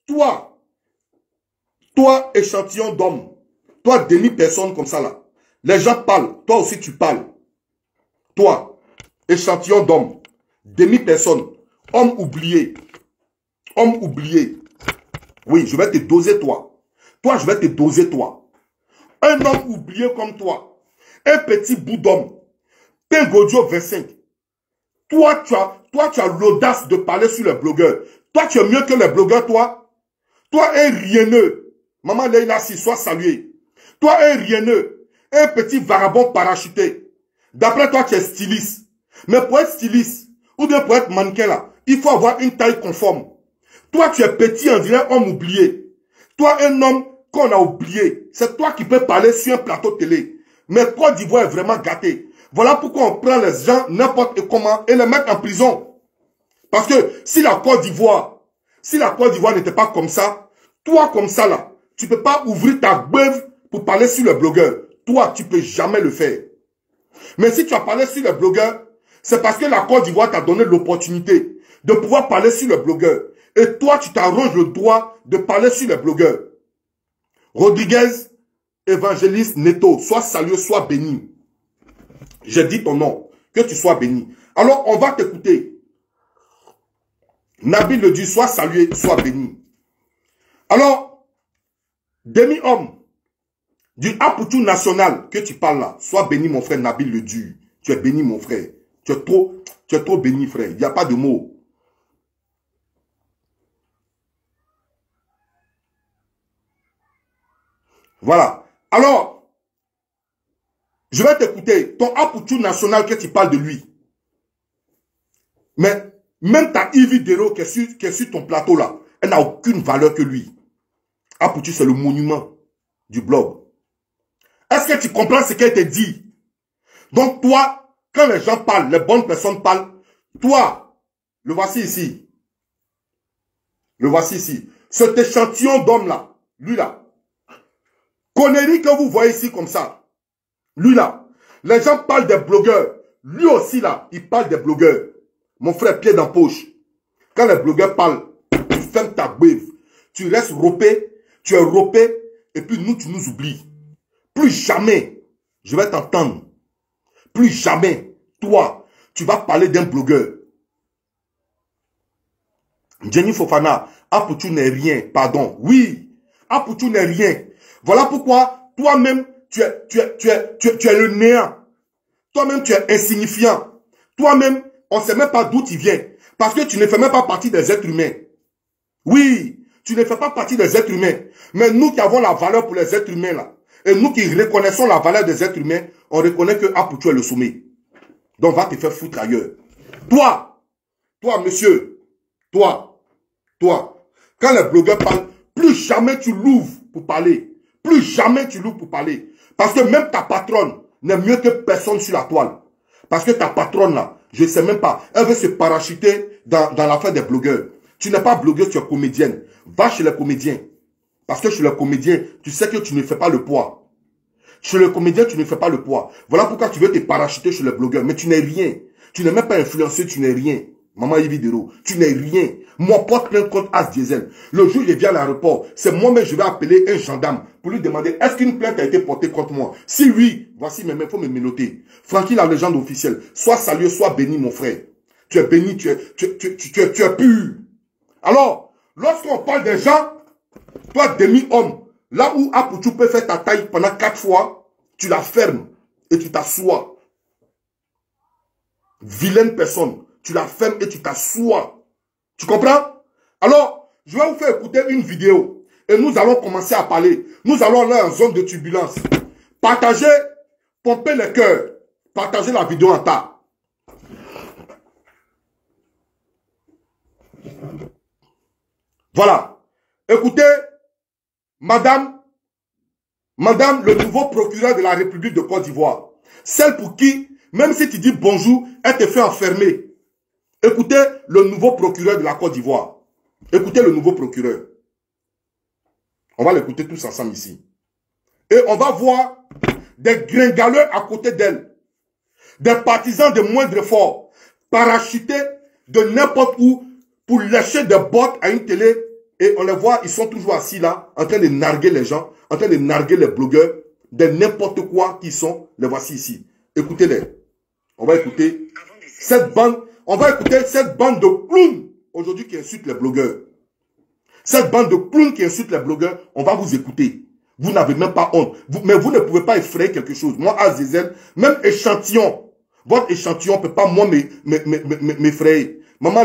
toi, échantillon d'homme, toi, demi-personne comme ça là, les gens parlent, toi aussi tu parles. Toi, échantillon d'homme, demi-personne, homme oublié. Oui, je vais te doser toi. Toi, je vais te doser toi. Un homme oublié comme toi, un petit bout d'homme, Pingodio 25. Toi, tu as l'audace de parler sur les blogueurs. Toi, tu es mieux que les blogueurs, toi. Toi, un rienneux. Maman Leïla, si, sois salué. Toi, un rienneux. Un petit vagabond parachuté. D'après toi, tu es styliste. Mais pour être styliste, ou bien pour être mannequin là, il faut avoir une taille conforme. Toi, tu es petit, on dirait homme oublié. Toi, un homme qu'on a oublié. C'est toi qui peux parler sur un plateau télé. Mais Côte d'Ivoire est vraiment gâté. Voilà pourquoi on prend les gens n'importe comment et les mettre en prison. Parce que si la Côte d'Ivoire n'était pas comme ça, toi comme ça là, tu ne peux pas ouvrir ta beuve pour parler sur les blogueurs. Toi, tu ne peux jamais le faire. Mais si tu as parlé sur les blogueurs, c'est parce que la Côte d'Ivoire t'a donné l'opportunité de pouvoir parler sur les blogueurs. Et toi, tu t'arranges le droit de parler sur les blogueurs. Rodriguez, évangéliste Neto, sois salué, sois béni. J'ai dit ton nom, que tu sois béni. Alors, on va t'écouter. Nabil le dit, sois salué, sois béni. Alors, demi-homme du Apoutou national que tu parles là, sois béni mon frère Nabil le dit. Tu es béni mon frère. Tu es trop béni frère. Il n'y a pas de mots. Voilà. Alors, je vais t'écouter. Ton Apoutou national que tu parles de lui. Mais même ta Yves Dero qui est sur ton plateau là, elle n'a aucune valeur que lui. Apoutou, c'est le monument du blog. Est-ce que tu comprends ce qu'elle te dit? Donc toi, quand les gens parlent, les bonnes personnes parlent, toi, le voici ici. Le voici ici. Cet échantillon d'homme là, lui là. Conneries que vous voyez ici comme ça. Lui là. Les gens parlent des blogueurs. Lui aussi là, il parle des blogueurs. Mon frère, pied dans poche. Quand les blogueurs parlent, tu fermes ta beuve. Tu restes ropé, tu es ropé, et puis nous, tu nous oublies. Plus jamais, je vais t'entendre. Plus jamais, toi, tu vas parler d'un blogueur. Jenny Fofana, Apoutou n'est rien, pardon. Oui, Apoutou n'est rien. Voilà pourquoi, toi-même, tu es le néant. Toi-même, tu es insignifiant. Toi-même, on ne sait même pas d'où tu viens. Parce que tu ne fais même pas partie des êtres humains. Oui, tu ne fais pas partie des êtres humains. Mais nous qui avons la valeur pour les êtres humains, là, et nous qui reconnaissons la valeur des êtres humains, on reconnaît que Apoutou est le sommet. Donc, va te faire foutre ailleurs. Toi, monsieur, toi, quand les blogueurs parlent, plus jamais tu l'ouvres pour parler. Plus jamais tu l'ouvres pour parler. Parce que même ta patronne n'est mieux que personne sur la toile. Parce que ta patronne là, je ne sais même pas, elle veut se parachuter dans l'affaire des blogueurs. Tu n'es pas blogueuse, tu es comédienne. Va chez les comédiens. Parce que chez les comédiens, tu sais que tu ne fais pas le poids. Chez les comédiens, tu ne fais pas le poids. Voilà pourquoi tu veux te parachuter chez les blogueurs. Mais tu n'es rien. Tu n'es même pas influencé, tu n'es rien. Maman Yves Dero, tu n'es rien. Moi, porte plainte contre As Diesel. Le jour où je viens à l'aéroport, c'est moi-même, je vais appeler un gendarme pour lui demander est-ce qu'une plainte a été portée contre moi. Si oui, voici mes mains, il faut me noter. Francky, la légende officielle. Sois salué, sois béni, mon frère. Tu es béni, tu es pur. Alors, lorsqu'on parle des gens, toi, demi-homme, là où Apoutou peut faire ta taille pendant 4 fois, tu la fermes et tu t'assois. Vilaine personne. Tu la fermes et tu t'assois. Tu comprends? Alors, je vais vous faire écouter une vidéo. Et nous allons commencer à parler. Nous allons aller en zone de turbulence. Partagez, pompez les cœurs. Partagez la vidéo en tas. Voilà. Écoutez, madame, le nouveau procureur de la République de Côte d'Ivoire. Celle pour qui, même si tu dis bonjour, elle te fait enfermer. Écoutez le nouveau procureur de la Côte d'Ivoire. Écoutez le nouveau procureur. On va l'écouter tous ensemble ici. Et on va voir des gringaleux à côté d'elle. Des partisans de moindre effort. Parachutés de n'importe où pour lâcher des bottes à une télé Et on les voit, ils sont toujours assis là, en train de narguer les gens, en train de narguer les blogueurs, de n'importe quoi qu'ils sont. Les voici ici. Écoutez-les. On va écouter cette bande. On va écouter cette bande de clowns aujourd'hui qui insulte les blogueurs. Cette bande de clowns qui insulte les blogueurs, on va vous écouter. Vous n'avez même pas honte. Mais vous ne pouvez pas effrayer quelque chose. Moi, Azizel, même échantillon, votre échantillon ne peut pas, moi, m'effrayer. Maman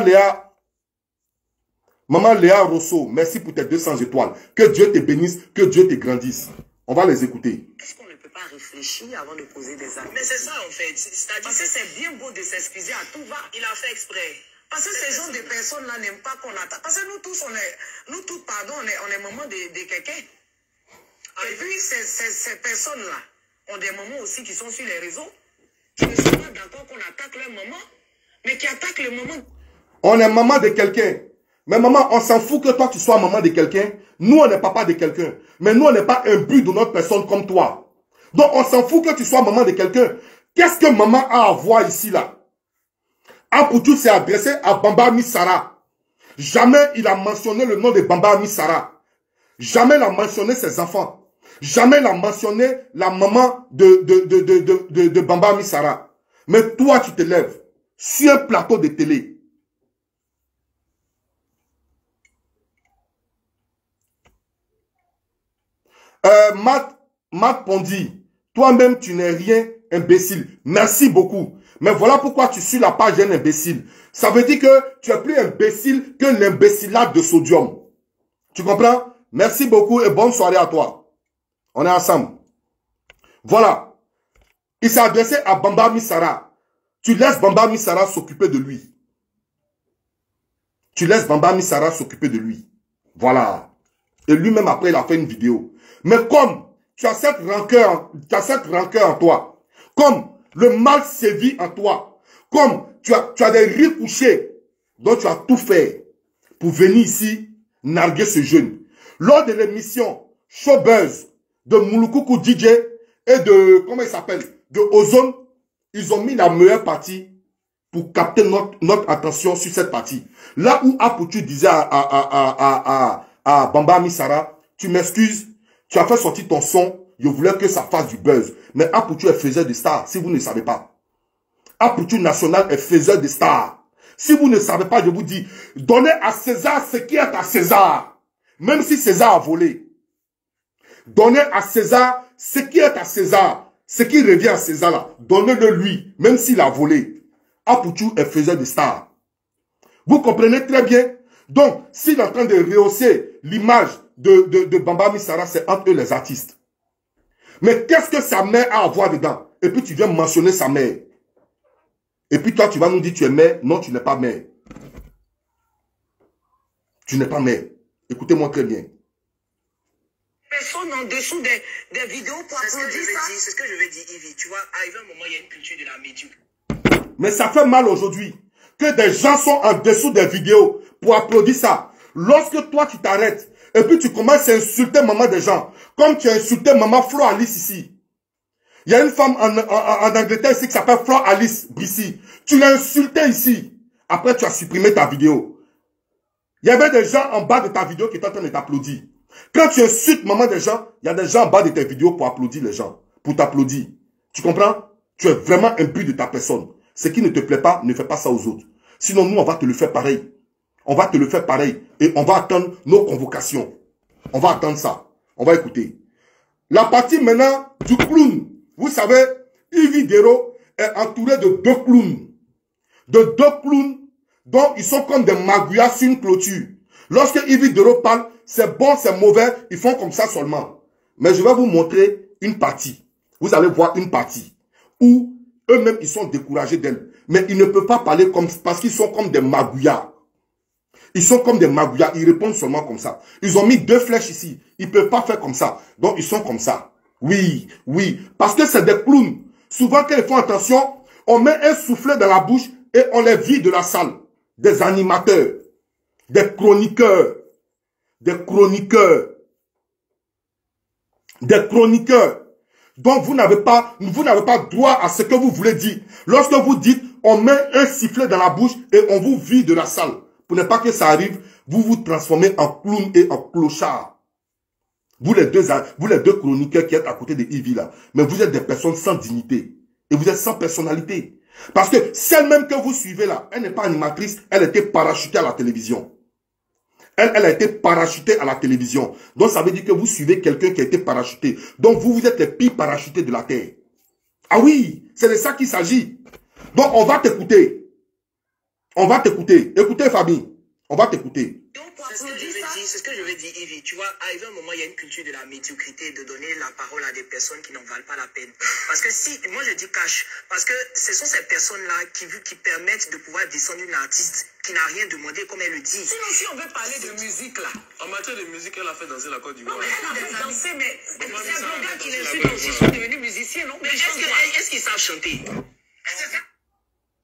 Léa Rousseau, merci pour tes 200 étoiles. Que Dieu te bénisse, que Dieu te grandisse. On va les écouter. Est-ce qu'on ne peut pas réfléchir avant de poser des actes? Mais c'est ça en fait. C'est-à-dire que c'est bien beau de s'excuser à tout va. Il a fait exprès. Parce que ces gens de personnes-là n'aiment pas qu'on attaque. Parce que nous tous, pardon, on est maman de quelqu'un. Et puis ces personnes-là ont des mamans aussi qui sont sur les réseaux. Qui ne sont pas d'accord qu'on attaque leur maman, mais qui attaquent le maman. On est maman de quelqu'un. Mais maman, on s'en fout que toi tu sois maman de quelqu'un. Nous, on n'est papa de quelqu'un. Mais nous, on n'est pas un but de notre personne comme toi. Donc, on s'en fout que tu sois maman de quelqu'un. Qu'est-ce que maman a à voir ici, là? Apoutou s'est adressé à Bamba Missara. Jamais il a mentionné le nom de Bamba Missara. Jamais il a mentionné ses enfants. Jamais il a mentionné la maman de Bamba Missara. Mais toi, tu te lèves sur un plateau de télé. Matt Pondi, toi-même, tu n'es rien, imbécile. Merci beaucoup. Mais voilà pourquoi tu suis la page d'un imbécile. Ça veut dire que tu es plus imbécile que l'imbécilade de sodium. Tu comprends? Merci beaucoup et bonne soirée à toi. On est ensemble. Voilà. Il s'est adressé à Bamba Missara. Tu laisses Bamba Missara s'occuper de lui. Tu laisses Bamba Missara s'occuper de lui. Voilà. Et lui-même après, il a fait une vidéo. Mais comme tu as cette rancœur en toi, comme le mal sévit en toi, comme tu as des riz couchés, donc tu as tout fait pour venir ici narguer ce jeune. Lors de l'émission Showbuzz de Mouloukoukou DJ et de, comment il s'appelle, de Ozone, ils ont mis la meilleure partie pour capter notre attention sur cette partie. Là où Apoutu disait à Bamba Missara, tu m'excuses, tu as fait sortir ton son, je voulais que ça fasse du buzz. Mais Apoutu est faiseur de stars, si vous ne savez pas. Apoutu National est faiseur de stars. Si vous ne savez pas, je vous dis, donnez à César ce qui est à César. Même si César a volé. Donnez à César ce qui est à César. Ce qui revient à César là. Donnez-le lui, même s'il a volé. Apoutu est faiseur de stars. Vous comprenez très bien? Donc, s'il est en train de rehausser l'image de Bamba Missara, c'est entre eux les artistes. Mais qu'est-ce que sa mère a à voir dedans? Et puis tu viens mentionner sa mère. Et puis toi, tu vas nous dire tu es mère. Non, tu n'es pas mère. Tu n'es pas mère. Écoutez-moi très bien. Personne en dessous des vidéos pour applaudir ça. C'est ce que je veux dire, Yves. Tu vois, arrivé un moment, il y a une culture de la médiocrité. Mais ça fait mal aujourd'hui que des gens sont en dessous des vidéos pour applaudir ça. Lorsque toi, tu t'arrêtes et puis tu commences à insulter maman des gens, comme tu as insulté maman Flo Alice ici. Il y a une femme en Angleterre ici qui s'appelle Flo Alice Brissy. Tu l'as insultée ici. Après, tu as supprimé ta vidéo. Il y avait des gens en bas de ta vidéo qui étaient en train de t'applaudir. Quand tu insultes maman des gens, il y a des gens en bas de tes vidéos pour applaudir les gens. Pour t'applaudir. Tu comprends? Tu es vraiment un but de ta personne. Ce qui ne te plaît pas, ne fais pas ça aux autres. Sinon, nous, on va te le faire pareil. On va te le faire pareil. Et on va attendre nos convocations. On va attendre ça. On va écouter. La partie maintenant du clown. Vous savez, Yves Dero est entouré de deux clowns. De deux clowns dont ils sont comme des magouillas sur une clôture. Lorsque Yves Dero parle, c'est bon, c'est mauvais, ils font comme ça seulement. Mais je vais vous montrer une partie. Vous allez voir une partie où eux-mêmes, ils sont découragés d'elle. Mais ils ne peuvent pas parler comme parce qu'ils sont comme des magouillas. Ils sont comme des magouillas. Ils répondent seulement comme ça. Ils ont mis deux flèches ici. Ils ne peuvent pas faire comme ça. Donc, ils sont comme ça. Oui, oui. Parce que c'est des clowns. Souvent, quand ils font attention, on met un soufflet dans la bouche et on les vide de la salle. Des animateurs. Des chroniqueurs. Des chroniqueurs. Des chroniqueurs. Donc, vous n'avez pas droit à ce que vous voulez dire. Lorsque vous dites, on met un sifflet dans la bouche et on vous vide de la salle. Pour ne pas que ça arrive, vous vous transformez en clown et en clochard. Vous les deux chroniqueurs qui êtes à côté de Ivy là. Mais vous êtes des personnes sans dignité. Et vous êtes sans personnalité. Parce que celle-même que vous suivez là, elle n'est pas animatrice, elle était parachutée à la télévision. Elle a été parachutée à la télévision. Donc ça veut dire que vous suivez quelqu'un qui a été parachuté. Donc vous êtes les pires parachutés de la terre. Ah oui, c'est de ça qu'il s'agit. Donc on va t'écouter. On va t'écouter. Écoutez Fabi, on va t'écouter. C'est ce que je veux dire, Ivy. Tu vois, arrivé un moment, il y a une culture de la médiocrité, de donner la parole à des personnes qui n'en valent pas la peine. Parce que si, moi je dis cash, parce que ce sont ces personnes-là qui permettent de pouvoir descendre une artiste qui n'a rien demandé, comme elle le dit. Sinon, si on veut parler de musique, là. En matière de musique, elle a fait danser la Côte d'Ivoire. Non, mais elle a fait danser, mais ces blogueurs qui l'insultent aussi sont devenus musiciens, non? Mais est-ce qu'ils savent chanter?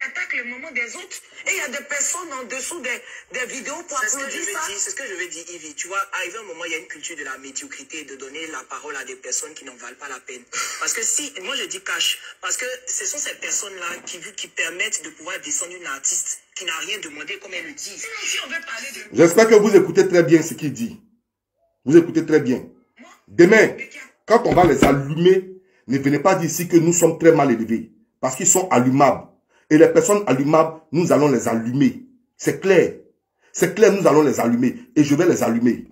Attaque le moment des autres et il y a des personnes en dessous des vidéos pour applaudir ça. C'est ce que je veux dire, Ivy. Tu vois, arrivé un moment, il y a une culture de la médiocrité, de donner la parole à des personnes qui n'en valent pas la peine. Parce que si, moi je dis cash, parce que ce sont ces personnes-là qui permettent de pouvoir descendre une artiste qui n'a rien demandé, comme elle le dit. Sinon, si on veut parler de... J'espère que vous écoutez très bien ce qu'il dit. Vous écoutez très bien. Demain, quand on va les allumer, ne venez pas dire ici que nous sommes très mal élevés. Parce qu'ils sont allumables. Et les personnes allumables, nous allons les allumer. C'est clair. C'est clair, nous allons les allumer. Et je vais les allumer.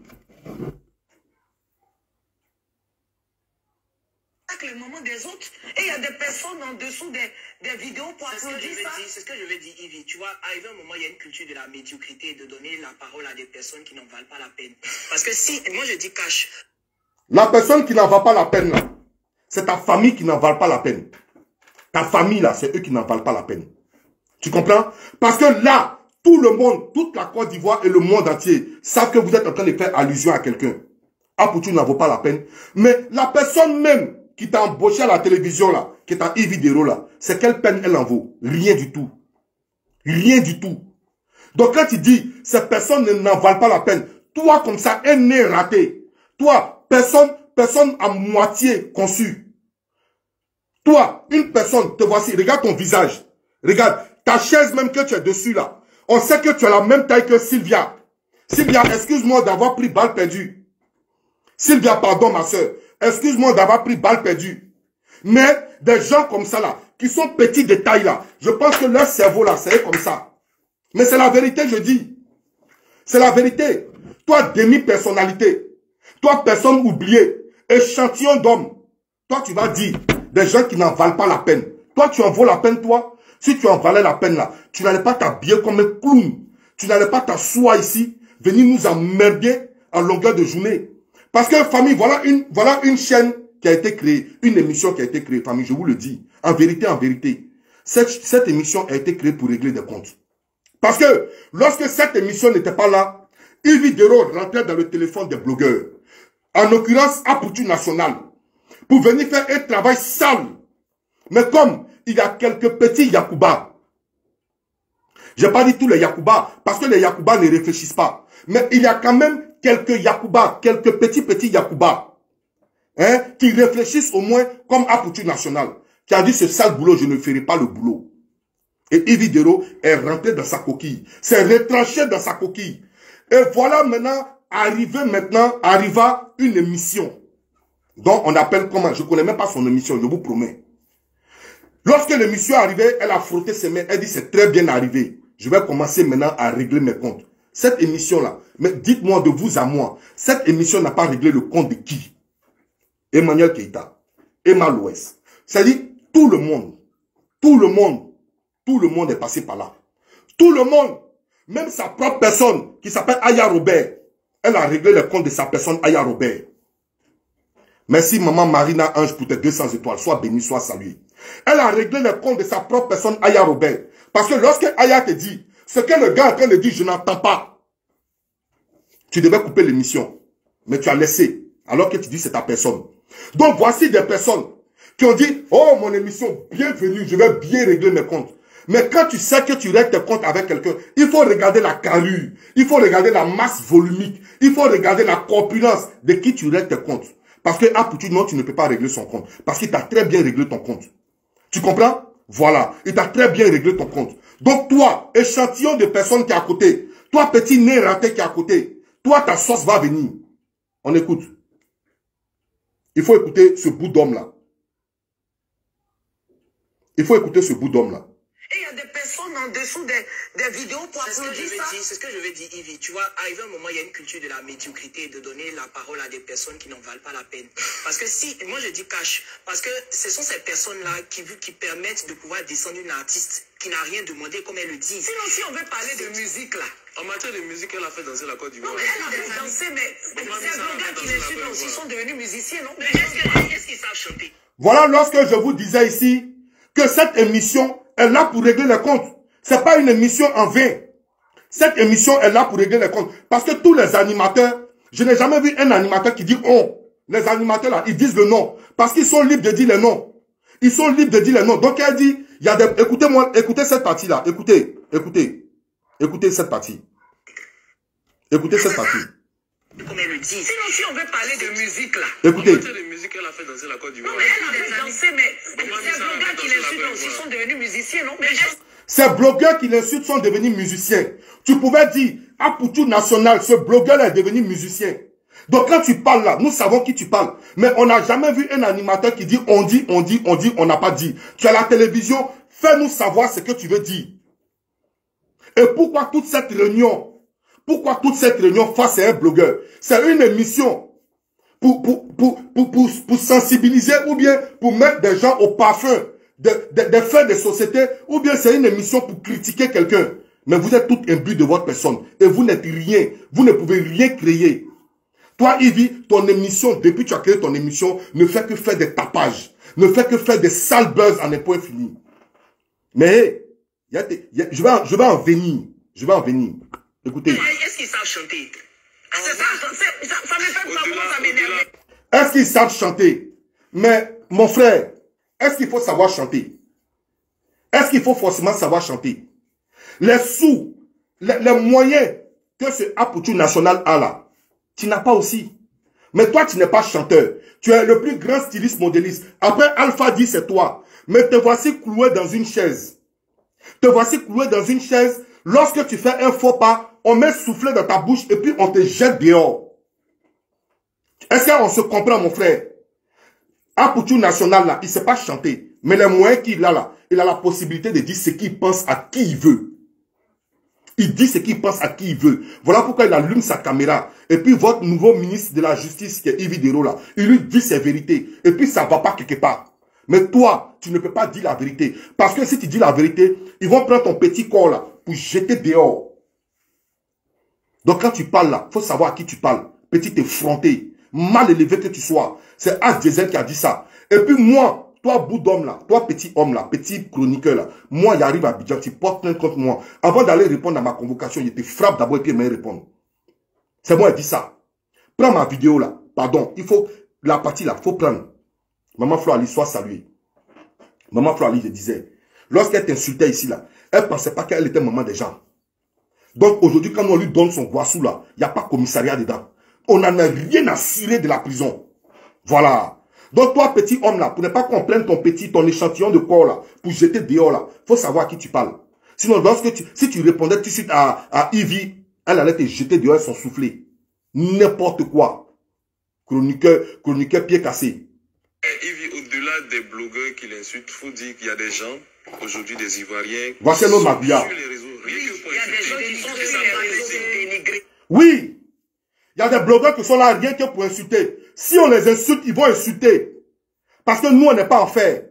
Le moment des autres et il y a des personnes en dessous des vidéos pour applaudir ça. C'est ce que je veux dire, Ivy. Tu vois, arrivé un moment, il y a une culture de la médiocrité, de donner la parole à des personnes qui n'en valent pas la peine. Parce que si, moi je dis cash. La personne qui n'en va pas la peine, là, c'est ta famille qui n'en valent pas la peine. Ta famille, là, c'est eux qui n'en valent pas la peine. Tu comprends? Parce que là, tout le monde, toute la Côte d'Ivoire et le monde entier savent que vous êtes en train de faire allusion à quelqu'un. Ah, pour tu n'en vaut pas la peine. Mais la personne même qui t'a embauché à la télévision, là, qui est à Ivy Dero, là, c'est quelle peine elle en vaut? Rien du tout. Rien du tout. Donc quand tu dis, ces personnes n'en valent pas la peine, toi, comme ça, un nez raté. Toi, personne à moitié conçue. Toi, une personne, te voici, regarde ton visage. Regarde, ta chaise même que tu es dessus là. On sait que tu as la même taille que Sylvia. Sylvia, excuse-moi d'avoir pris balle perdue. Sylvia, pardon ma soeur. Excuse-moi d'avoir pris balle perdue. Mais des gens comme ça là, qui sont petits de taille là, je pense que leur cerveau là, c'est comme ça. Mais c'est la vérité, je dis. C'est la vérité. Toi, demi-personnalité. Toi, personne oubliée. Échantillon d'hommes. Toi, tu vas dire des gens qui n'en valent pas la peine. Toi, tu en vaux la peine, toi. Si tu en valais la peine, là, tu n'allais pas t'habiller comme un clown. Tu n'allais pas t'asseoir ici, venir nous emmerder en longueur de journée. Parce que, famille, voilà une chaîne qui a été créée, une émission qui a été créée, famille, je vous le dis. En vérité, cette émission a été créée pour régler des comptes. Parce que, lorsque cette émission n'était pas là, Ivy Dero rentrait dans le téléphone des blogueurs. En l'occurrence, Apoutu National. Pour venir faire un travail sale. Mais comme il y a quelques petits Yacouba, je n'ai pas dit tous les Yacouba, parce que les Yacouba ne réfléchissent pas. Mais il y a quand même quelques Yacouba, quelques petits Yacouba, hein, qui réfléchissent au moins comme Apoutu National, qui a dit ce sale boulot, je ne ferai pas le boulot. Et Ivy Dero est rentré dans sa coquille, s'est retranché dans sa coquille. Et voilà maintenant, arriva une émission. Donc, on appelle comment? Je ne connais même pas son émission, je vous promets. Lorsque l'émission est arrivée, elle a frotté ses mains. Elle dit, c'est très bien arrivé. Je vais commencer maintenant à régler mes comptes. Cette émission-là, mais dites-moi de vous à moi, cette émission n'a pas réglé le compte de qui? Emmanuel Keïta, Emma Loès. C'est-à-dire, tout le monde est passé par là. Tout le monde, même sa propre personne, qui s'appelle Aya Robert, elle a réglé le compte de sa personne, Aya Robert. Merci maman Marina Ange pour tes 200 étoiles. Sois béni, sois salué. Elle a réglé le compte de sa propre personne, Aya Robert. Parce que lorsque Aya te dit, ce que le gars est en train de dire, je n'entends pas. Tu devais couper l'émission. Mais tu as laissé. Alors que tu dis, c'est ta personne. Donc voici des personnes qui ont dit, oh mon émission, bienvenue, je vais bien régler mes comptes. Mais quand tu sais que tu règles tes comptes avec quelqu'un, il faut regarder la carrure. Il faut regarder la masse volumique. Il faut regarder la corpulence de qui tu règles tes comptes. Parce que à Poutu, non, tu ne peux pas régler son compte. Parce qu'il t'a très bien réglé ton compte. Tu comprends? Voilà. Il t'a très bien réglé ton compte. Donc toi, échantillon de personnes qui est à côté, Toi, petit nez raté qui est à côté, toi, ta sauce va venir. On écoute. Il faut écouter ce bout d'homme-là. Il faut écouter ce bout d'homme-là. Et il y a des personnes en dessous des vidéos pour applaudir ça. C'est ce que je veux dire, Yves. Tu vois, arrivé un moment, il y a une culture de la médiocrité et de donner la parole à des personnes qui n'en valent pas la peine. Parce que si, moi je dis cash, parce que ce sont ces personnes-là qui permettent de pouvoir descendre une artiste qui n'a rien demandé, comme elle le dit. Sinon, si on veut parler de musique là. En matière de musique, elle a fait danser la Côte d'Ivoire. Non, mais elle a fait danser, mais c'est un gars qui les suit aussi sont devenus musiciens, non? Mais est-ce qu'ils savent chanter? Voilà lorsque je vous disais ici que cette émission est là pour régler les comptes. C'est pas une émission en vain. Cette émission est là pour régler les comptes. Parce que tous les animateurs, je n'ai jamais vu un animateur qui dit « on ». Les animateurs là, ils disent le nom. Parce qu'ils sont libres de dire les noms. Ils sont libres de dire les noms. Donc elle dit, il y a des... Écoutez-moi, écoutez cette partie-là. Écoutez cette partie. Écoutez cette partie. Comme elle le dit. Sinon, si on veut parler de musique là. Écoutez. En matière de musique, elle a fait danser la Côte d'Ivoire. Non, mais elle a fait danser, mais c'est un gars qui les suit aussi sont devenus musiciens, non? Mais ces blogueurs qui l'insultent sont devenus musiciens. Tu pouvais dire, à Poutou National, ce blogueur est devenu musicien. Donc quand tu parles là, nous savons qui tu parles. Mais on n'a jamais vu un animateur qui dit, on n'a pas dit. Tu as la télévision, fais-nous savoir ce que tu veux dire. Et pourquoi toute cette réunion? Pourquoi toute cette réunion face à un blogueur? C'est une émission pour sensibiliser ou bien pour mettre des gens au parfum des faits de société, ou bien c'est une émission pour critiquer quelqu'un. Mais vous êtes tout imbu de votre personne et vous n'êtes rien. Vous ne pouvez rien créer. Toi, Yves, ton émission, depuis que tu as créé ton émission, ne fait que faire des tapages, ne fait que faire des sales buzz en un point fini. Mais je vais en venir. Je vais en venir. Écoutez. Est-ce qu'ils savent chanter? c'est ça, ça me fait pas comment ça m'énerve. Est-ce qu'ils savent chanter? Mais, mon frère, est-ce qu'il faut savoir chanter? Est-ce qu'il faut forcément savoir chanter? Les sous, les moyens que ce Apoutou National a là, tu n'as pas aussi. Mais toi, tu n'es pas chanteur. Tu es le plus grand styliste modéliste. Après, Alpha dit c'est toi. Mais te voici cloué dans une chaise. Te voici cloué dans une chaise. Lorsque tu fais un faux pas, on met soufflé dans ta bouche et puis on te jette dehors. Est-ce qu'on se comprend, mon frère? Apoutou National, là, il ne sait pas chanter. Mais les moyens qu'il a là, il a la possibilité de dire ce qu'il pense à qui il veut. Il dit ce qu'il pense à qui il veut. Voilà pourquoi il allume sa caméra. Et puis votre nouveau ministre de la Justice, qui est Yves Dero, là, il lui dit ses vérités. Et puis ça ne va pas quelque part. Mais toi, tu ne peux pas dire la vérité. Parce que si tu dis la vérité, ils vont prendre ton petit corps là pour jeter dehors. Donc quand tu parles là, il faut savoir à qui tu parles. Petit effronté, mal élevé que tu sois. C'est As Diesel qui a dit ça. Et puis moi, toi bout d'homme là, toi petit homme là, petit chroniqueur là, moi j'arrive à Abidjan, tu portes plainte contre moi. Avant d'aller répondre à ma convocation, il te frappe d'abord et puis il me répond. C'est moi qui dis ça. Prends ma vidéo là, pardon, il faut, la partie là, il faut prendre. Maman Flo Ali, soit saluée. Maman Flo Ali, je disais, lorsqu'elle t'insultait ici là, elle ne pensait pas qu'elle était maman des gens. Donc aujourd'hui, quand on lui donne son boissou là, il n'y a pas de commissariat dedans. On n'en a rien à cirer de la prison. Voilà. Donc toi, petit homme là, pour ne pas qu'on prenne ton échantillon de corps là, pour jeter dehors là, il faut savoir à qui tu parles. Sinon, si tu répondais tout de suite à Ivy, elle allait te jeter dehors son soufflet. N'importe quoi. Chroniqueur pied cassé. Yves, au-delà des blogueurs qui l'insultent, il faut dire qu'il y a des gens, aujourd'hui des Ivoiriens, voici un homme sur habillard. les réseaux, rien que pour Il y a des gens qui sont sur les réseaux dénigrés. Oui. Il y a des blogueurs qui sont là rien que pour insulter. Si on les insulte, ils vont insulter. Parce que nous, on n'est pas en fer.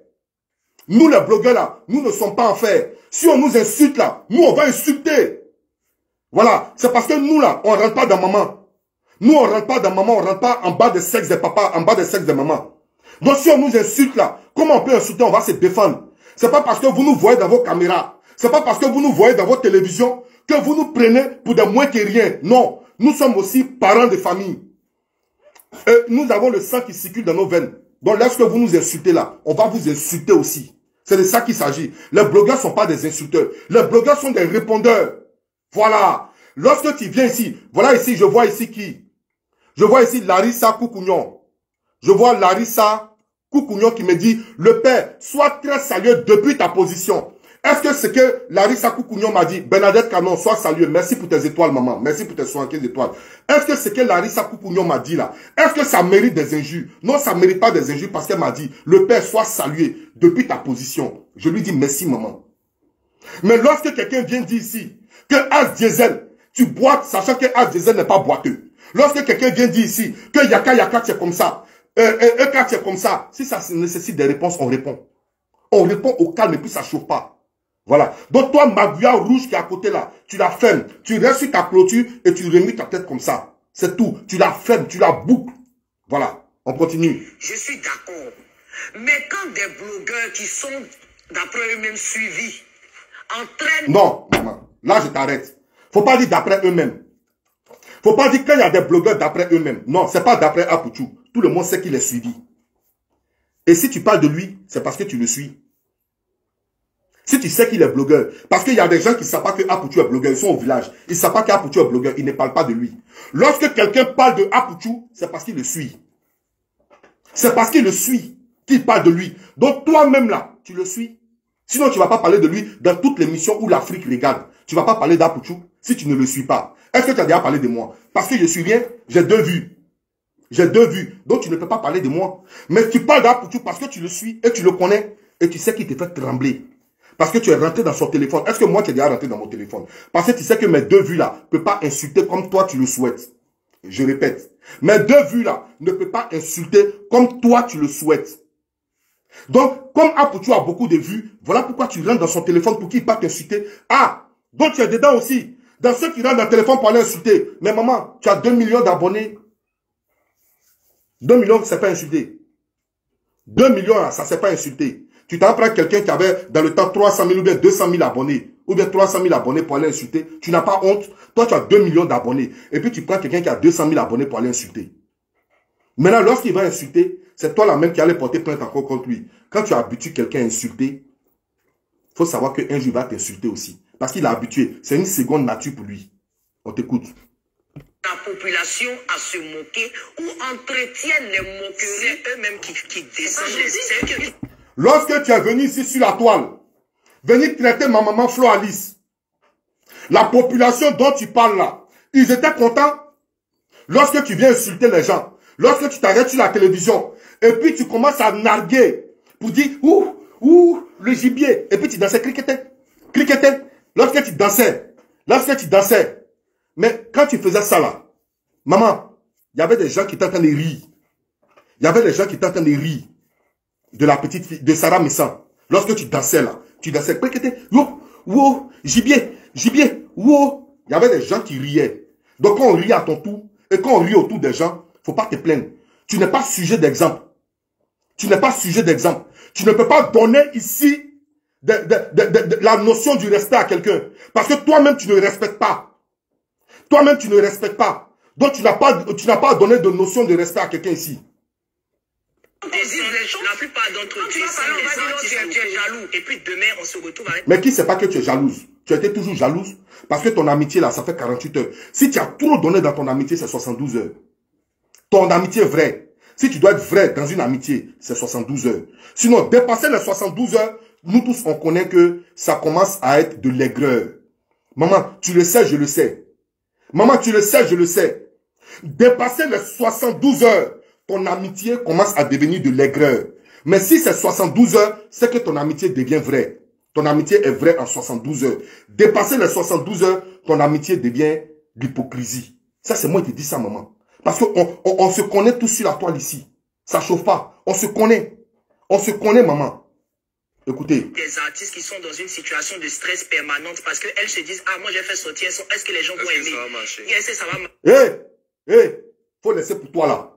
Nous, les blogueurs là, nous ne sommes pas en fer. Si on nous insulte là, nous, on va insulter. Voilà. C'est parce que nous là, on ne rentre pas dans maman. Nous, on ne rentre pas dans maman, on ne rentre pas en bas des sexes de papa, en bas des sexes de maman. Donc si on nous insulte là, comment on peut insulter? On va se défendre. C'est pas parce que vous nous voyez dans vos caméras, c'est pas parce que vous nous voyez dans votre télévision que vous nous prenez pour des moins que rien. Non, nous sommes aussi parents de famille. Et nous avons le sang qui circule dans nos veines. Donc lorsque vous nous insultez là, on va vous insulter aussi. C'est de ça qu'il s'agit. Les blogueurs ne sont pas des insulteurs. Les blogueurs sont des répondeurs. Voilà. Lorsque tu viens ici, voilà ici, je vois ici qui? Je vois ici Larissa Koukounion. Je vois Larissa Koukounion qui me dit, le père, sois très sérieux depuis ta position. Est-ce que c'est que Larissa Koukounion m'a dit, Bernadette Canon, sois saluée, merci pour tes étoiles, maman, merci pour tes 75 étoiles. Est-ce que c'est que Larissa Koukounion m'a dit là? Est-ce que ça mérite des injures? Non, ça ne mérite pas des injures parce qu'elle m'a dit, le père, sois salué depuis ta position. Je lui dis merci, maman. Mais lorsque quelqu'un vient dire ici que As Diesel, tu boites, sachant que As Diesel n'est pas boiteux. Lorsque quelqu'un vient dire ici que Yaka, c'est comme ça, Eka, c'est comme ça, si ça nécessite des réponses, on répond. On répond au calme et puis ça ne chauffe pas. Voilà. Donc toi, Maguia rouge qui est à côté là, tu la fermes. Tu restes sur ta clôture et tu remues ta tête comme ça. C'est tout. Tu la fermes, tu la boucles. Voilà. On continue. Je suis d'accord. Mais quand des blogueurs qui sont, d'après eux-mêmes, suivis, entraînent... Non, maman. Là, je t'arrête. Faut pas dire d'après eux-mêmes. Faut pas dire qu'il y a des blogueurs d'après eux-mêmes. Non, c'est pas d'après Apouchou. Tout le monde sait qu'il est suivi. Et si tu parles de lui, c'est parce que tu le suis. Si tu sais qu'il est blogueur, parce qu'il y a des gens qui ne savent pas que Apouchou est blogueur, ils sont au village, ils ne savent pas qu'Apouchou est blogueur, ils ne parlent pas de lui. Lorsque quelqu'un parle de Apouchou, c'est parce qu'il le suit. C'est parce qu'il le suit qu'il parle de lui. Donc toi-même là, tu le suis. Sinon tu ne vas pas parler de lui dans toutes les missions où l'Afrique regarde. Tu ne vas pas parler d'Apouchou si tu ne le suis pas. Est-ce que tu as déjà parlé de moi? Parce que je suis rien, j'ai 2 vues. J'ai 2 vues, donc tu ne peux pas parler de moi. Mais tu parles d'Apouchou parce que tu le suis et tu le connais et tu sais qu'il te fait trembler. Parce que tu es rentré dans son téléphone. Est-ce que moi, tu es déjà rentré dans mon téléphone? Parce que tu sais que mes 2 vues-là ne peuvent pas insulter comme toi, tu le souhaites. Je répète. Mes 2 vues-là ne peuvent pas insulter comme toi, tu le souhaites. Donc, comme Apouchou a beaucoup de vues, voilà pourquoi tu rentres dans son téléphone pour qu'il ne pas t'insulter. Ah, donc tu es dedans aussi. Dans ceux qui rentrent dans le téléphone pour aller insulter. Mais maman, tu as 2 millions d'abonnés. 2 millions, c'est pas insulté. 2 millions, ça, c'est pas insulté. Tu t'en prends quelqu'un qui avait dans le temps 300 000 ou bien 200 000 abonnés, ou bien 300 000 abonnés pour aller insulter. Tu n'as pas honte. Toi, tu as 2 millions d'abonnés. Et puis, tu prends quelqu'un qui a 200 000 abonnés pour aller insulter. Maintenant, lorsqu'il va insulter, c'est toi la même qui allait porter plainte encore contre lui. Quand tu habitues quelqu'un à insulter, il faut savoir qu'un jour, il va t'insulter aussi. Parce qu'il est habitué. C'est une seconde nature pour lui. On t'écoute. La population à se moquer ou entretiennent les moqueries eux-mêmes qui descendent. Lorsque tu es venu ici sur la toile, venir traiter ma maman Flo Alice, la population dont tu parles là, ils étaient contents. Lorsque tu viens insulter les gens, lorsque tu t'arrêtes sur la télévision, et puis tu commences à narguer pour dire, ouh, le gibier, et puis tu dansais, criquetais, lorsque tu dansais, mais quand tu faisais ça là, maman, il y avait des gens qui étaient en train de rire. Il y avait des gens qui étaient en train de rire de la petite fille, de Sarah Messan. Lorsque tu dansais là, tu dansais, gibier, wow. Il y avait des gens qui riaient. Donc quand on rit à ton tour, et quand on rit autour des gens, faut pas te plaindre. Tu n'es pas sujet d'exemple. Tu n'es pas sujet d'exemple. Tu ne peux pas donner ici la notion du respect à quelqu'un. Parce que toi-même, tu ne respectes pas. Toi-même, tu ne respectes pas. Donc, tu n'as pas à donner de notion de respect à quelqu'un ici. La plupart d'entre eux, tu es jaloux. Et puis demain, on se retrouve avec... Mais qui ne sait pas que tu es jalouse? Tu as été toujours jalouse? Parce que ton amitié, là, ça fait 48 heures. Si tu as trop donné dans ton amitié, c'est 72 heures. Ton amitié est vraie. Si tu dois être vrai dans une amitié, c'est 72 heures. Sinon, dépasser les 72 heures, nous tous, on connaît que ça commence à être de l'aigreur. Maman, tu le sais, je le sais. Maman, tu le sais, je le sais. Dépasser les 72 heures, ton amitié commence à devenir de l'aigreur. Mais si c'est 72 heures, c'est que ton amitié devient vraie. Ton amitié est vraie en 72 heures. Dépasser les 72 heures, ton amitié devient l'hypocrisie. Ça, c'est moi qui te dis ça, maman. Parce qu'on se connaît tous sur la toile ici. Ça chauffe pas. On se connaît. On se connaît, maman. Écoutez. Des artistes qui sont dans une situation de stress permanente parce qu'elles se disent, ah, moi j'ai fait sortir un son, est-ce que les gens vont aimer? Est-ce que ça va marcher? Faut laisser pour toi là.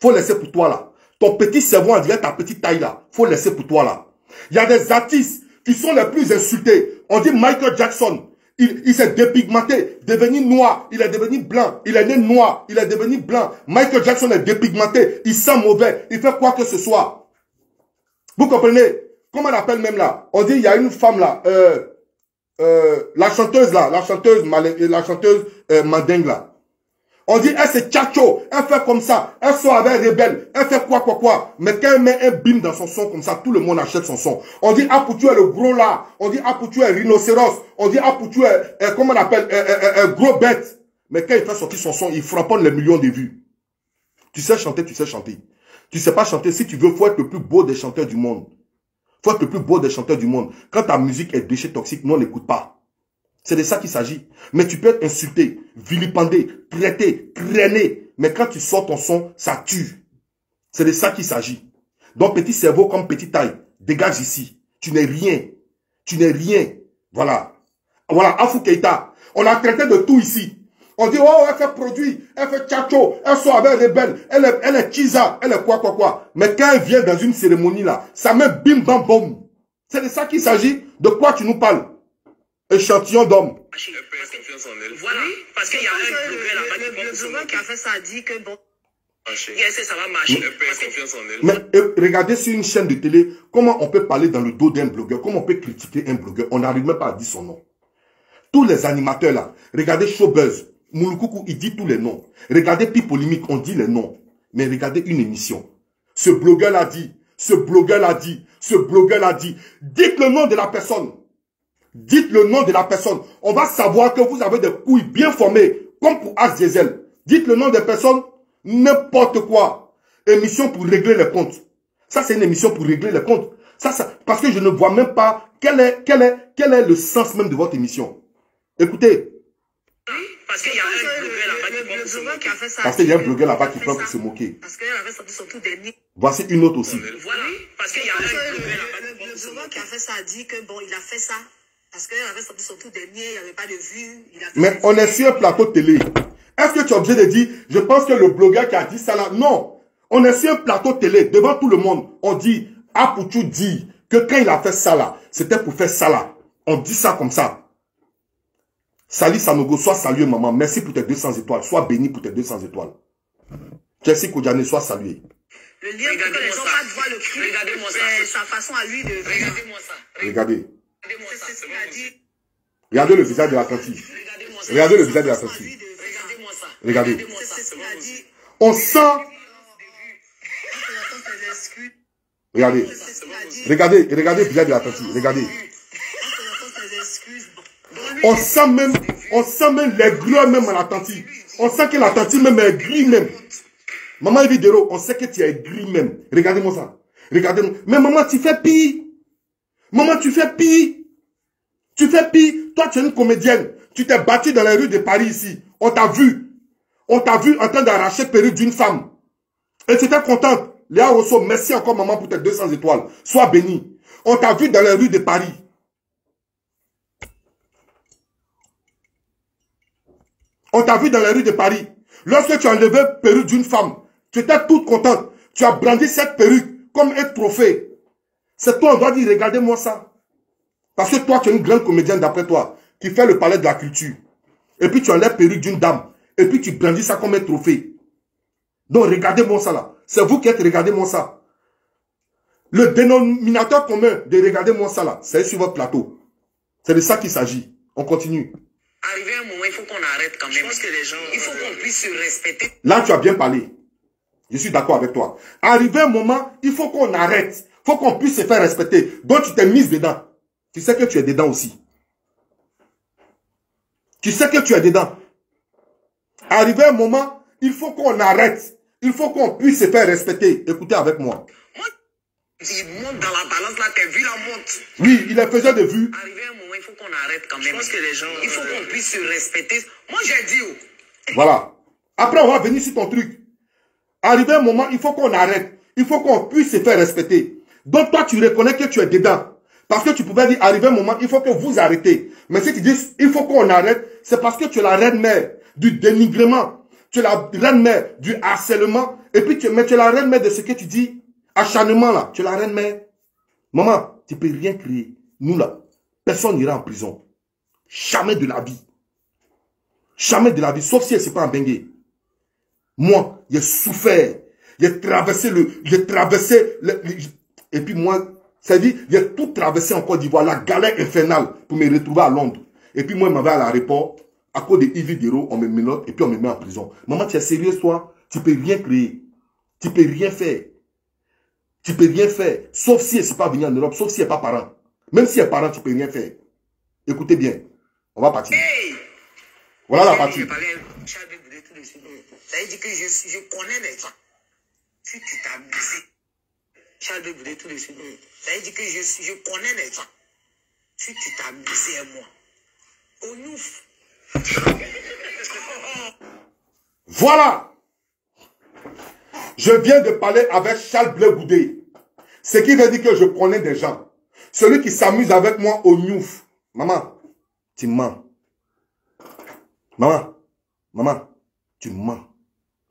Faut laisser pour toi là. Ton petit cerveau, on dirait ta petite taille là. Faut laisser pour toi là. Il y a des artistes qui sont les plus insultés. On dit Michael Jackson. Il s'est dépigmenté, devenu noir, il est devenu blanc, il est né noir, il est devenu blanc. Michael Jackson est dépigmenté, il sent mauvais, il fait quoi que ce soit. Vous comprenez? Comment on appelle même là? On dit il y a une femme là, la chanteuse mandingue là. On dit, elle c'est tchacho, elle fait comme ça, elle sort avec rebelle, elle fait quoi. Mais quand elle met un bim dans son son comme ça, tout le monde achète son son. On dit, Apoutou est le gros là. On dit, Apoutou est rhinocéros. On dit, Apoutou est, comment on appelle, gros bête. Mais quand il fait sortir son son, il frapponne les millions de vues. Tu sais chanter, tu sais chanter. Tu sais pas chanter, si tu veux, faut être le plus beau des chanteurs du monde. Faut être le plus beau des chanteurs du monde. Quand ta musique est déchet toxique, nous on n'écoute pas. C'est de ça qu'il s'agit. Mais tu peux être insulté, vilipendé, traité, traîné. Mais quand tu sors ton son, ça tue. C'est de ça qu'il s'agit. Donc petit cerveau comme petite taille, dégage ici. Tu n'es rien. Tu n'es rien. Voilà. Voilà, Afou Keïta. On a traité de tout ici. On dit, oh, elle fait produit, elle fait tchacho, elle sort avec rebelle, elle est chiza, elle est quoi. Mais quand elle vient dans une cérémonie là, ça met bim bam bom. C'est de ça qu'il s'agit. De quoi tu nous parles? Échantillon d'homme. Elle perd confiance en elle. Voilà, parce qu'il y a un blogueur là-bas Le blogueur qui a fait ça a dit que bon. ça va marcher. Elle perd confiance en elle. Mais regardez sur une chaîne de télé, comment on peut parler dans le dos d'un blogueur, comment on peut critiquer un blogueur, on n'arrive même pas à dire son nom. Tous les animateurs là, regardez Showbuzz, Mouloukoukou, il dit tous les noms. Regardez Pipolimique, on dit les noms. Mais regardez une émission. Ce blogueur l'a dit, ce blogueur l'a dit, ce blogueur l'a dit. Dites le nom de la personne. Dites le nom de la personne. On va savoir que vous avez des couilles bien formées, comme pour As Diesel. Dites le nom des personnes, n'importe quoi. Émission pour régler les comptes. Ça, c'est une émission pour régler les comptes. Ça, parce que je ne vois même pas quel est le sens même de votre émission. Écoutez. Parce qu'il y a un blogueur là-bas qui a fait ça. Parce qu'il y a un blogueur là-bas qui peut se moquer. Parce qu'elle avait sorti son tout dernier. Voici une autre aussi. Voilà, parce qu'il y a un blogueur là-bas Le blogueur qui a fait ça a dit que bon, il a fait ça. Parce qu'elle avait sorti son tout dernier, il n'y avait pas de vues. Mais on est sur un plateau de télé. Est-ce que tu es obligé de dire, je pense que le blogueur qui a dit ça là, non. On est sur un plateau de télé, devant tout le monde. On dit, Apoutou dit que quand il a fait ça là, c'était pour faire ça là. On dit ça comme ça. Salut Sanogo, sois salué maman. Merci pour tes 200 étoiles. Sois béni pour tes 200 étoiles. Jessie Kodjane, sois salué. Le lien pour que les gens pas voir le crime. Regardez-moi ça. C'est sa façon à lui de... Regardez-moi ça. Regardez. Regardez-moi ça. C'est ce qu'il a dit. Regardez le visage de la tentative. Regardez le visage de la tentative. Regardez-moi ça. Regardez. Regardez-moi ça. C'est ce qu'il a dit. On sent... Regardez. Regardez le visage de la tentative. Regardez. On sent même les gros même à la tentative. On sent que la tentative même est gris même. Maman Evidero, on sait que tu es gris même. Regardez-moi ça. Regardez-moi. Mais maman, tu fais pire. Maman, tu fais pire. Tu fais pire. Toi, tu es une comédienne. Tu t'es battue dans les rues de Paris ici. On t'a vu. On t'a vu en train d'arracher le perruque d'une femme. Et tu étais contente. Léa Rosso, merci encore maman pour tes 200 étoiles. Sois béni. On t'a vu dans les rues de Paris. On t'a vu dans les rues de Paris. Lorsque tu as enlevé la perruque d'une femme, tu étais toute contente. Tu as brandi cette perruque comme un trophée. C'est toi, on doit dire, regardez-moi ça. Parce que toi, tu es une grande comédienne d'après toi, qui fait le palais de la culture. Et puis tu enlèves la perruque d'une dame. Et puis tu brandis ça comme un trophée. Donc regardez-moi ça là. C'est vous qui êtes, regardez-moi ça. Le dénominateur commun de regardez-moi ça là, c'est sur votre plateau. C'est de ça qu'il s'agit. On continue. Arrivé un moment, il faut qu'on arrête quand même. Je pense que les gens... Il faut qu'on puisse se respecter. Là, tu as bien parlé. Je suis d'accord avec toi. Arrivé un moment, il faut qu'on arrête. Il faut qu'on puisse se faire respecter. Donc, tu t'es mise dedans. Tu sais que tu es dedans aussi. Tu sais que tu es dedans. Arrivé un moment, il faut qu'on arrête. Il faut qu'on puisse se faire respecter. Écoutez avec moi. Moi, il monte dans la balance là, t'as vu la monte. Oui, il est faisait de vue. Arrivé un moment, il faut qu'on arrête quand même. Je pense que les gens... Il faut qu'on puisse se respecter. Moi, j'ai dit... Voilà. Après, on va venir sur ton truc. Arrivé un moment, il faut qu'on arrête. Il faut qu'on puisse se faire respecter. Donc, toi, tu reconnais que tu es dedans. Parce que tu pouvais dire, arrivé un moment, il faut que vous arrêtez. Mais si tu dis, il faut qu'on arrête, c'est parce que tu es la reine-mère du dénigrement. Tu es la reine-mère du harcèlement. Et puis, tu es la reine-mère de ce que tu dis. Acharnement, là. Tu es la reine-mère. Maman, tu ne peux rien créer. Nous, là, personne n'ira en prison. Jamais de la vie. Jamais de la vie. Sauf si c'est pas un bengue. Moi, j'ai souffert. J'ai traversé et puis moi, ça dit, j'ai tout traversé en Côte d'Ivoire, la galère infernale pour me retrouver à Londres. Et puis moi, je m'en vais à l'aéroport, À cause de Yves Dero, on me menotte et puis on me met en prison. Maman, tu es sérieuse, toi? Tu peux rien créer. Tu peux rien faire. Tu peux rien faire. Sauf si elle ne sait pas venir en Europe, sauf si elle n'est pas parent. Même si elle est parent, tu peux rien faire. Écoutez bien. On va partir. Hey! Voilà la partie. Ça veut dire que je connais les gens. Si tu t'abuses, Charles de Boudé tout de suite. Ça veut dire que je connais les gens. Si tu t'abuses à moi. Au nouf. Voilà. Je viens de parler avec Charles Bleu Goudé. Ce qui veut dire que je connais des gens. Celui qui s'amuse avec moi au Niouf. Maman, tu mens. Maman, tu mens.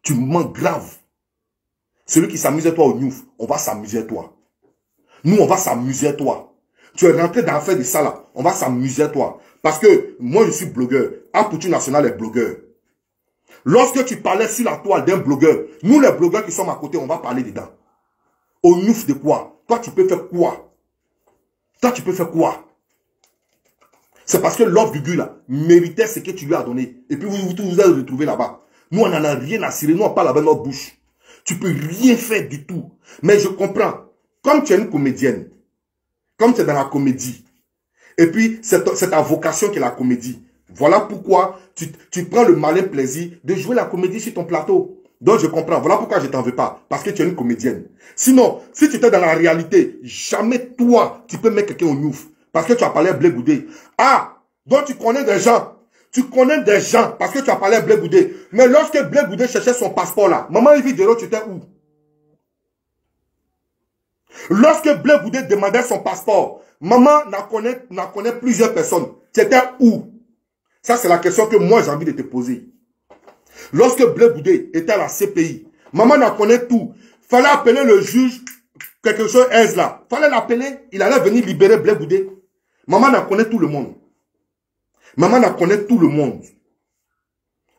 Tu mens grave. Celui qui s'amuse à toi au Niouf, on va s'amuser à toi. Nous, on va s'amuser à toi. Tu es rentré dans l'affaire de ça là. On va s'amuser à toi. Parce que moi, je suis blogueur. Apoutu National est blogueur. Lorsque tu parlais sur la toile d'un blogueur, nous les blogueurs qui sommes à côté, on va parler dedans. Au Niouf de quoi? Toi, tu peux faire quoi? Toi, tu peux faire quoi? C'est parce que l'homme virgule là méritait ce que tu lui as donné. Et puis vous vous êtes retrouvés là-bas. Nous, on n'en a rien à cirer. Nous, on parle avec notre bouche. Tu peux rien faire du tout. Mais je comprends. Comme tu es une comédienne, comme tu es dans la comédie, et puis c'est ta vocation qui est la comédie. Voilà pourquoi tu prends le malin plaisir de jouer la comédie sur ton plateau. Donc je comprends. Voilà pourquoi je ne t'en veux pas. Parce que tu es une comédienne. Sinon, si tu étais dans la réalité, jamais toi, tu peux mettre quelqu'un au Niouf. Parce que tu as parlé à Blé Goudé. Ah, donc tu connais des gens. Tu connais des gens parce que tu as parlé à Blé Goudé. Mais lorsque Blé Goudé cherchait son passeport là, maman Yves Dero, tu étais où? Lorsque Blé Goudé demandait son passeport, maman n'en connaît plusieurs personnes. Tu étais où? Ça, c'est la question que moi, j'ai envie de te poser. Lorsque Blé Goudé était à la CPI, maman n'en connaît tout. Fallait appeler le juge, quelque chose, aise là. Fallait l'appeler, il allait venir libérer Blé Goudé. Maman n'en connaît tout le monde. Maman n'en connaît tout le monde.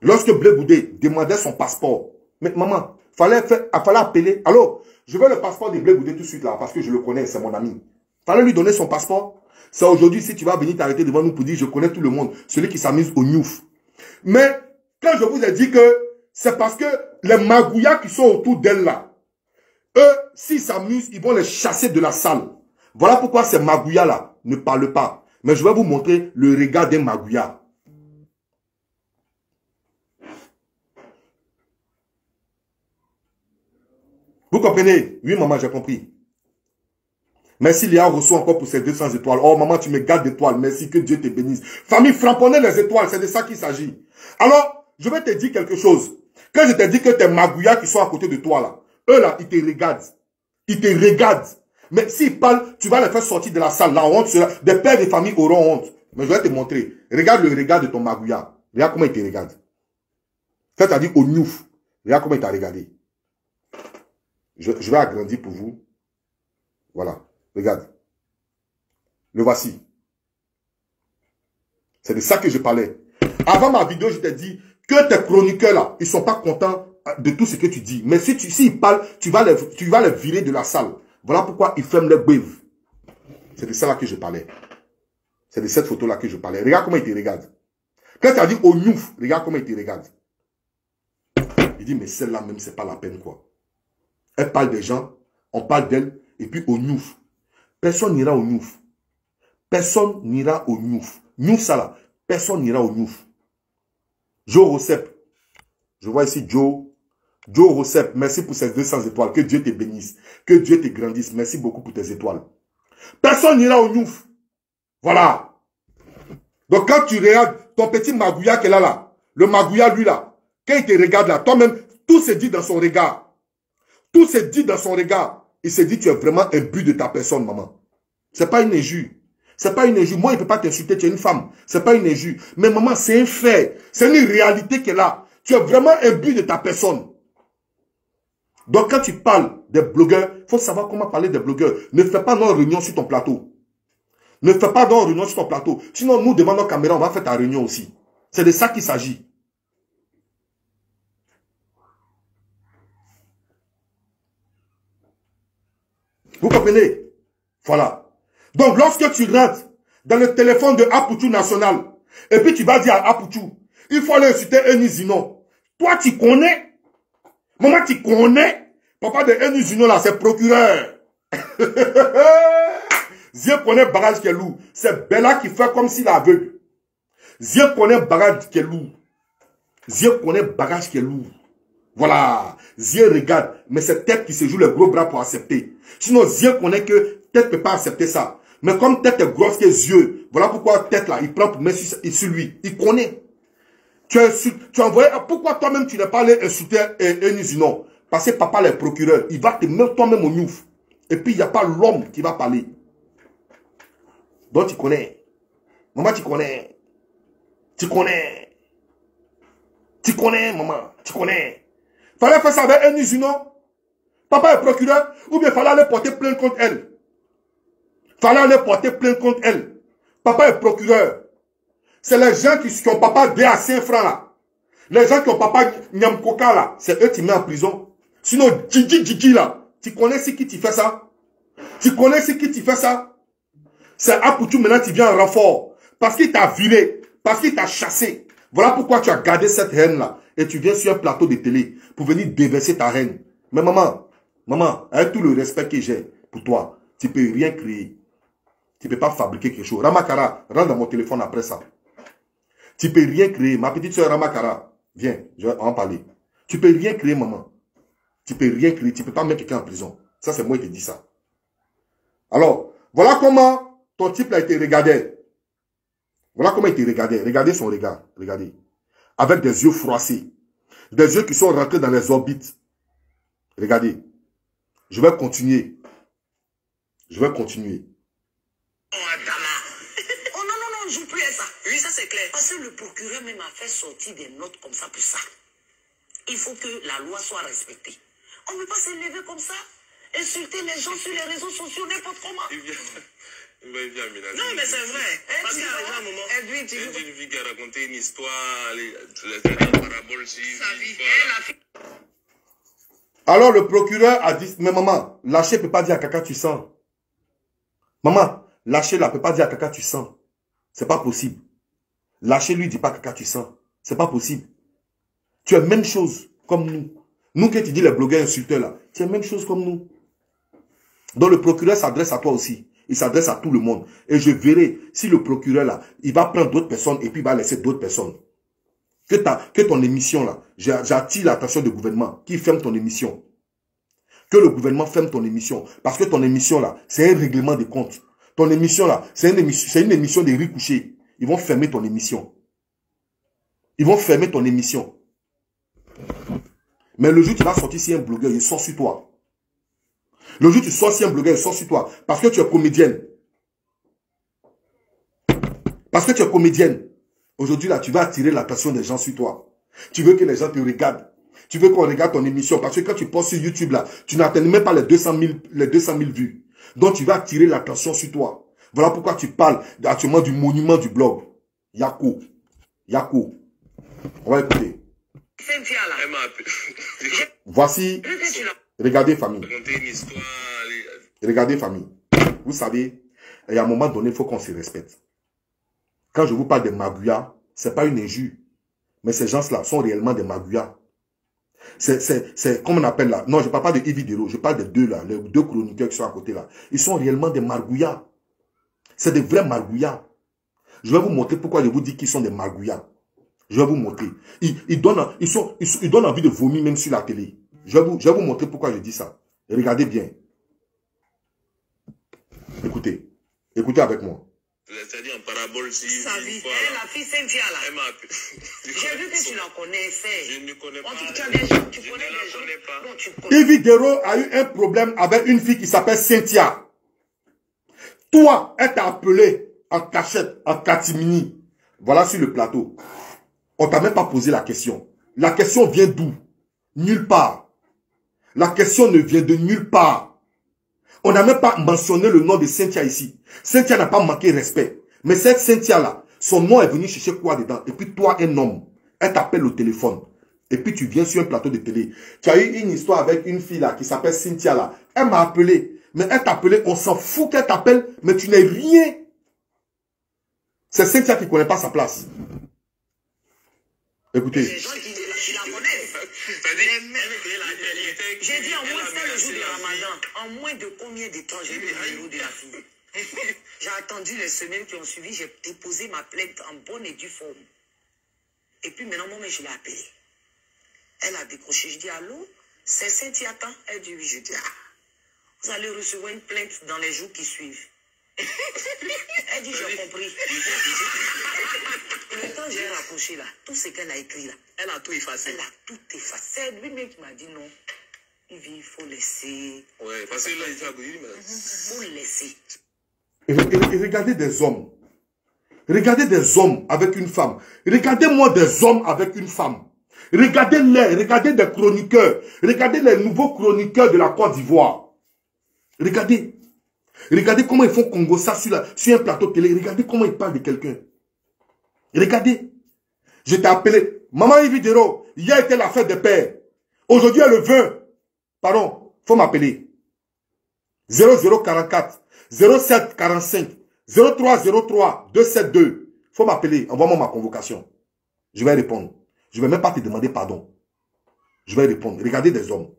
Lorsque Blé Goudé demandait son passeport, mais maman, fallait appeler. Alors, je veux le passeport de Blé Goudé tout de suite là, parce que je le connais, c'est mon ami. Fallait lui donner son passeport. C'est aujourd'hui, si tu vas venir t'arrêter devant nous pour dire, je connais tout le monde, celui qui s'amuse au Niouf. Mais, quand je vous ai dit que c'est parce que les magouillas qui sont autour d'elle là, eux, s'ils s'amusent, ils vont les chasser de la salle. Voilà pourquoi ces magouillas là ne parlent pas. Mais je vais vous montrer le regard d'un magouilla. Vous comprenez? Oui, maman, j'ai compris. Merci Léa Rousseau encore pour ces 200 étoiles. Oh, maman, tu me gardes d'étoiles. Merci, que Dieu te bénisse. Famille, frapponnez les étoiles, c'est de ça qu'il s'agit. Alors, je vais te dire quelque chose. Quand je te dis que tes magouillas qui sont à côté de toi là, eux là, ils te regardent. Ils te regardent. Mais s'ils parlent, tu vas les faire sortir de la salle. La honte sera... Des pères de famille auront honte. Mais je vais te montrer. Regarde le regard de ton magouilla. Regarde comment il te regarde. C'est-à-dire au Niouf. Regarde comment il t'a regardé. Je vais agrandir pour vous. Voilà. Regarde. Le voici. C'est de ça que je parlais. Avant ma vidéo, je t'ai dit que tes chroniqueurs là, ils ne sont pas contents de tout ce que tu dis. Mais s'ils parlent, tu vas les virer de la salle. Voilà pourquoi ils ferment les beuves. C'est de ça là que je parlais. C'est de cette photo là que je parlais. Regarde comment il te regarde. Quand tu as dit au Niouf, regarde comment il te regarde. Il dit, mais celle-là même, c'est pas la peine quoi. Elle parle des gens, on parle d'elle, et puis au Niouf. Personne n'ira au Niouf. Personne n'ira au Niouf. Niouf, ça là, personne n'ira au Niouf. Joe Rosep. Je vois ici Joe. Joe Rosep, merci pour ces 200 étoiles. Que Dieu te bénisse. Que Dieu te grandisse. Merci beaucoup pour tes étoiles. Personne n'ira au Niouf. Voilà. Donc quand tu regardes ton petit magouilla qui est là, le magouilla lui là, quand il te regarde là, toi-même, tout se dit dans son regard. Tout se dit dans son regard. Il se dit, tu es vraiment un but de ta personne, maman. C'est pas une injure. C'est pas une injure. Moi, il ne peut pas t'insulter, tu es une femme. C'est pas une injure. Mais maman, c'est un fait. C'est une réalité qui est là. Tu es vraiment un but de ta personne. Donc, quand tu parles des blogueurs, il faut savoir comment parler des blogueurs. Ne fais pas nos réunions sur ton plateau. Ne fais pas nos réunions sur ton plateau. Sinon, nous, devant nos caméras, on va faire ta réunion aussi. C'est de ça qu'il s'agit. Vous comprenez? Voilà. Donc, lorsque tu rentres dans le téléphone de Apoutu National, et puis tu vas dire à Apoutu, Il faut aller insulter Eni Zino. Toi, tu connais. Maman, tu connais. Papa de Eni Zino, là, c'est procureur. Zie connaît bagage qui est lourd. C'est Bella qui fait comme s'il est aveugle. Zie connaît bagage qui est lourd. Zie connaît bagage qui est lourd. Voilà. Zie regarde. Mais c'est tête qui se joue les gros bras pour accepter. Sinon, Zie connaît que tête ne peut pas accepter ça. Mais comme tête est grosse que yeux, voilà pourquoi tête là, il prend pour mettre sur lui. Il connaît. Tu as envoyé. Pourquoi toi-même tu n'as pas allé insulter Eni Zino? Parce que papa le procureur, il va te mettre toi-même au nouf. Et puis il n'y a pas l'homme qui va parler. Donc tu connais. Maman, tu connais. Tu connais. Tu connais, maman. Tu connais. Fallait faire ça avec Eni Zino. Papa est procureur. Ou bien fallait aller porter plainte contre elle. Fallait aller porter plainte contre elle. Papa est procureur. C'est les gens qui ont papa dé à 5 francs là. Les gens qui ont papa Nyamkoka là. C'est eux qui mettent en prison. Sinon, Djidji là. Tu connais ce qui tu fais ça? Tu connais ce qui tu fais ça? C'est Apoutou maintenant tu viens en renfort. Parce qu'il t'a viré. Parce qu'il t'a chassé. Voilà pourquoi tu as gardé cette haine là. Et tu viens sur un plateau de télé pour venir déverser ta haine. Mais maman, avec tout le respect que j'ai pour toi, tu ne peux rien créer. Tu ne peux pas fabriquer quelque chose. Ramakara, rentre dans mon téléphone après ça. Tu ne peux rien créer. Ma petite soeur Ramakara, viens, je vais en parler. Tu ne peux rien créer, maman. Tu ne peux rien créer. Tu ne peux pas mettre quelqu'un en prison. Ça, c'est moi qui te dis ça. Alors, voilà comment ton type a été regardé. Voilà comment il te regardait. Regardez son regard. Regardez. Avec des yeux froissés. Des yeux qui sont rentrés dans les orbites. Regardez. Je vais continuer. Je vais continuer. Oh non, je prie à ça. Oui, ça c'est clair. Parce que le procureur même a fait sortir des notes comme ça pour ça. Il faut que la loi soit respectée. On ne peut pas s'élever comme ça. Insulter les gens sur les réseaux sociaux, n'importe comment. Il vient aménager. Non, mais c'est vrai. Parce qu'à un moment, une fille qui a raconté une histoire, les paraboles, sa vie, alors le procureur a dit, mais maman, lâcher ne peut pas dire à caca tu sens. Maman, lâcher là ne peut pas dire à caca tu sens. C'est pas possible. Lâcher lui dit pas caca tu sens. C'est pas possible. Tu es même chose comme nous. Nous que tu dis les blogueurs insulteurs là, tu es même chose comme nous. Donc le procureur s'adresse à toi aussi. Il s'adresse à tout le monde. Et je verrai si le procureur là, il va prendre d'autres personnes et puis il va laisser d'autres personnes. Que ton émission là, j'attire l'attention du gouvernement qui ferme ton émission. Que le gouvernement ferme ton émission. Parce que ton émission là, c'est un règlement de compte. Ton émission là, c'est une émission de riz couché. Ils vont fermer ton émission. Ils vont fermer ton émission. Mais le jour où tu vas sortir si un blogueur, il sort sur toi. Le jour où tu sors si un blogueur, il sort sur toi. Parce que tu es comédienne. Parce que tu es comédienne. Aujourd'hui, là, tu vas attirer l'attention des gens sur toi. Tu veux que les gens te regardent. Tu veux qu'on regarde ton émission. Parce que quand tu postes sur YouTube, là, tu n'atteins même pas les 200 000 vues. Donc, tu vas attirer l'attention sur toi. Voilà pourquoi tu parles actuellement du monument du blog. Yako. On va écouter. Voici. Regardez, famille. Regardez, famille. Vous savez, il y a un moment donné, il faut qu'on se respecte. Quand je vous parle des magouillas, ce n'est pas une injure. Mais ces gens-là sont réellement des magouillas. C'est comme on appelle là. Non, je ne parle pas de Yves Dero. Je parle des deux là. Les deux chroniqueurs qui sont à côté là. Ils sont réellement des margouillas. C'est des vrais margouillas. Je vais vous montrer pourquoi je vous dis qu'ils sont des margouillas. Je vais vous montrer. Ils donnent envie de vomir même sur la télé. Je vais vous montrer pourquoi je dis ça. Et regardez bien. Écoutez. Écoutez avec moi. C'est-à-dire en parabole, si... Sa vie, la fille Cynthia là. J'ai vu que tu la connaissais. Je ne connais pas. Tu connais des gens. Yves Dero a eu un problème avec une fille qui s'appelle Cynthia. Toi, elle t'a appelé en cachette, en catimini. Voilà sur le plateau. On t'a même pas posé la question. La question vient d'où? Nulle part. La question ne vient de nulle part. On n'a même pas mentionné le nom de Cynthia ici. Cynthia n'a pas manqué respect. Mais cette Cynthia-là, son nom est venu chercher quoi dedans? Et puis toi, un homme, elle t'appelle au téléphone. Et puis tu viens sur un plateau de télé. Tu as eu une histoire avec une fille là qui s'appelle Cynthia là. Elle m'a appelé. Mais elle t'a appelé, on s'en fout qu'elle t'appelle, mais tu n'es rien. C'est Cynthia qui ne connaît pas sa place. Écoutez. Les gens qui la connaissent. J'ai dit en moins de le jour de Ramadan. En moins de combien de temps j'ai eu le numéro de la fille? J'ai attendu les semaines qui ont suivi. J'ai déposé ma plainte en bonne et due forme. Et puis maintenant, moi, je l'ai appelée. Elle a décroché. Je dis allô? C'est Cynthia Tan? Elle dit oui. Je dis vous allez recevoir une plainte dans les jours qui suivent. Elle dit j'ai compris. Le temps j'ai raccroché là, tout ce qu'elle a écrit là, elle a tout effacé. Elle a tout effacé. C'est lui-même qui m'a dit non. Il faut laisser. Ouais, parce que là, il faut laisser. Et regardez des hommes. Regardez des hommes avec une femme. Regardez-moi des hommes avec une femme. Regardez-les, regardez des chroniqueurs. Regardez les nouveaux chroniqueurs de la Côte d'Ivoire. Regardez. Regardez comment ils font Congo ça sur un plateau télé. Regardez comment ils parlent de quelqu'un. Regardez. Je t'ai appelé. Maman Ividero, hier était la fête des pères. Aujourd'hui est le 20. Pardon, faut m'appeler. 0044 0745 0303 272. Faut m'appeler. Envoie-moi ma convocation. Je vais répondre. Je ne vais même pas te demander pardon. Je vais répondre. Regardez des hommes.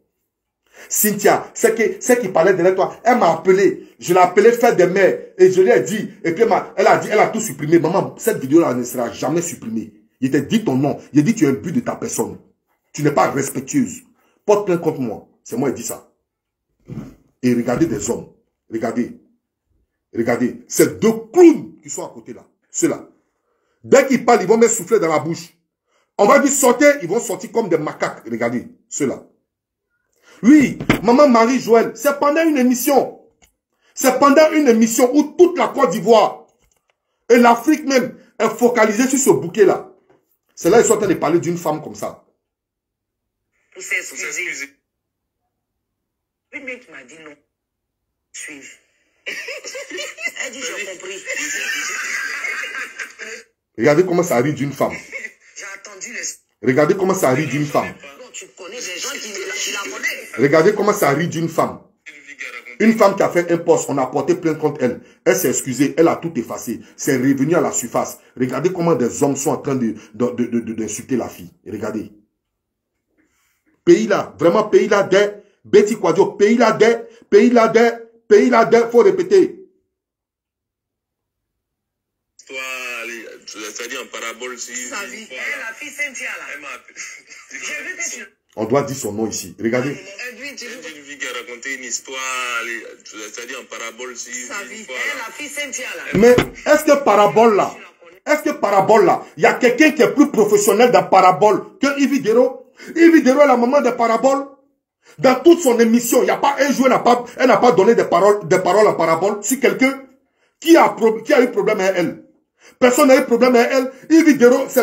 Cynthia, c'est qui parlait derrière toi. Elle m'a appelé. Je l'ai appelé faire des mères. Et je lui ai dit. Et puis elle a dit, elle a tout supprimé. Maman, cette vidéo-là ne sera jamais supprimée. Il t'a dit ton nom. Il a dit tu es un but de ta personne. Tu n'es pas respectueuse. Porte plainte contre moi. C'est moi qui dis ça. Et regardez des hommes. Regardez. Regardez. Ces deux clowns qui sont à côté là. Ceux-là. Dès qu'ils parlent, ils vont me souffler dans la bouche. On va dire sortir, ils vont sortir comme des macaques. Regardez. Ceux-là. Oui, maman Marie-Joëlle, c'est pendant une émission. C'est pendant une émission où toute la Côte d'Ivoire et l'Afrique même est focalisée sur ce bouquet-là. C'est là qu'ils sont en train de parler d'une femme comme ça. Pour s'excuser. Lui-même qui m'a dit non. Suive. Elle dit j'ai compris. Regardez comment ça arrive d'une femme. J'ai attendu les... Regardez comment ça arrive d'une femme. Tu connais des gens qui la connaissent. Regardez comment ça arrive d'une femme. Une femme qui a fait un poste, on a porté plainte contre elle. Elle s'est excusée, elle a tout effacé. C'est revenu à la surface. Regardez comment des hommes sont en train d'insulter la fille. Regardez. Pays là, vraiment pays là des, Betty Quadio, pays là des, faut répéter. Toi, c'est-à-dire en parabole, si... Sa vie, la fille Cynthia là. J'ai vu que tu... On doit dire son nom ici. Regardez. Une fille qui a raconté une histoire, c'est-à-dire en parabole, si... Sa vie, la fille Cynthia là. Mais est-ce que parabole là, il y a quelqu'un qui est plus professionnel dans parabole que Ividero? Ividero est la maman des paraboles. Dans toute son émission, il n'y a pas un jour, elle n'a pas donné des paroles en parabole. Si quelqu'un qui a eu problème avec elle. Personne n'a eu problème avec elle. Ividero, c'est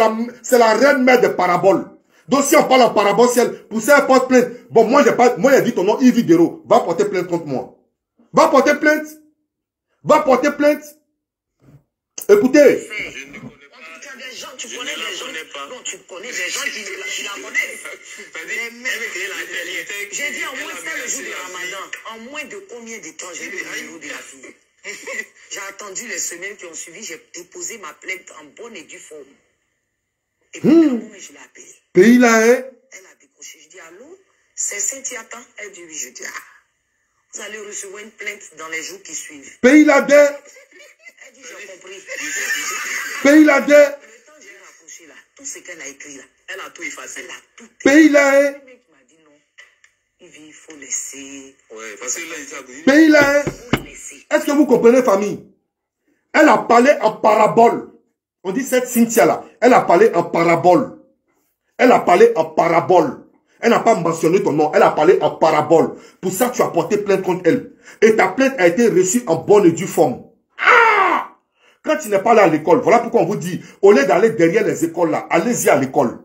la reine mère des paraboles. Donc si on parle en parabole, si elle pousse, elle porte plainte. Bon, moi j'ai dit ton nom, Ividero. Va porter plainte contre moi. Va porter plainte. Va porter plainte. Écoutez. Je ne connais pas. Tu connais des gens qui la connaissent. J'ai dit en moins de le jour de Ramadan. En moins de combien de temps j'ai eu le numéro de la fille? J'ai attendu les semaines qui ont suivi. J'ai déposé ma plainte en bonne et due forme. Et puis, je l'ai appelée. Pays là, hein? Elle a décroché. Je dis allô? C'est Cynthia Tan? Elle dit oui. Je dis vous allez recevoir une plainte dans les jours qui suivent. Pays là, des. Elle dit j'ai compris. Pays là, des. Le temps j'ai raccroché là, tout ce qu'elle a écrit là, elle a tout effacé. Elle a tout effacé. Pays là, hein? Le mec m'a dit non. Il faut laisser. Ouais, parce que là, il s'est... Pays là, hein? Est-ce que vous comprenez, famille? Elle a parlé en parabole. On dit cette Cynthia là, elle a parlé en parabole. Elle a parlé en parabole. Elle n'a pas mentionné ton nom, elle a parlé en parabole. Pour ça, tu as porté plainte contre elle. Et ta plainte a été reçue en bonne et due forme. Ah! Quand tu n'es pas là à l'école, voilà pourquoi on vous dit, au lieu d'aller derrière les écoles là, allez-y à l'école.